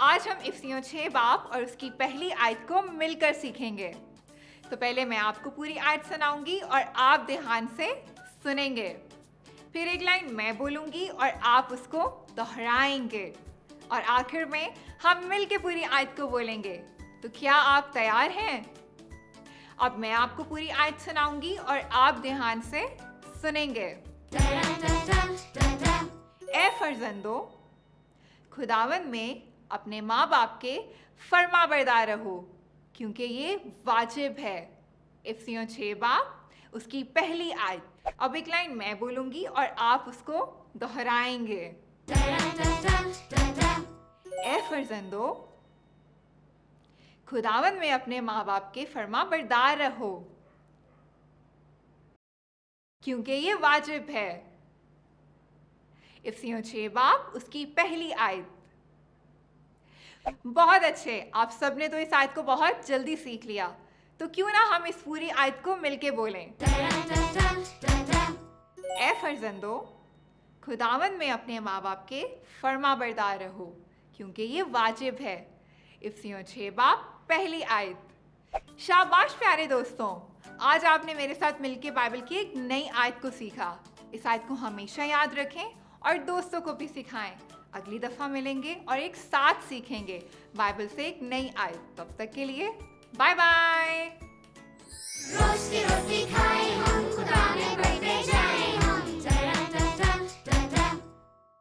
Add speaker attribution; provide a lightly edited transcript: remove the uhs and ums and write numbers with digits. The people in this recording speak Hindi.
Speaker 1: आज हम इफ्सियों 6 बाब और उसकी पहली आयत को मिलकर सीखेंगे। तो पहले मैं आपको पूरी आयत सुनाऊंगी और आप ध्यान से सुनेंगे। फिर एक लाइन मैं बोलूंगी और आप उसको दोहराएंगे और आखिर में हम मिलकर पूरी आयत को बोलेंगे। तो क्या आप तैयार हैं? अब मैं आपको पूरी आयत सुनाऊंगी और आप ध्यान से सुनेंगे। ए फर्जंदो, खुदावंद में अपने माँ बाप के फरमाबरदार रहो, क्योंकि ये वाजिब है। इफ्सियों 6 बाब उसकी पहली आयत। अब एक लाइन मैं बोलूंगी और आप उसको दोहराएंगे। ए फर्जंदो, खुदावंद में अपने माँ बाप के फरमाबरदार रहो, क्योंकि ये वाजिब है। इफ्सियों 6 बाब उसकी पहली आयत। बहुत अच्छे, आप सबने तो इस आयत को बहुत जल्दी सीख लिया। तो क्यों ना हम इस पूरी आयत को मिलके बोलें। ए फर्जंदो, खुदावंद में अपने माँ बाप के फरमाबरदार रहो, क्योंकि ये वाजिब है। इफ्सियों 6 बाब पहली आयत। शाबाश प्यारे दोस्तों, आज आपने मेरे साथ मिलके बाइबल की एक नई आयत को सीखा। इस आयत को हमेशा याद रखें और दोस्तों को भी सिखाएं। अगली दफा मिलेंगे और एक साथ सीखेंगे बाइबल से एक नई आयत। तब तक के लिए बाय बाय।
Speaker 2: रोज की रोटी खाएं हम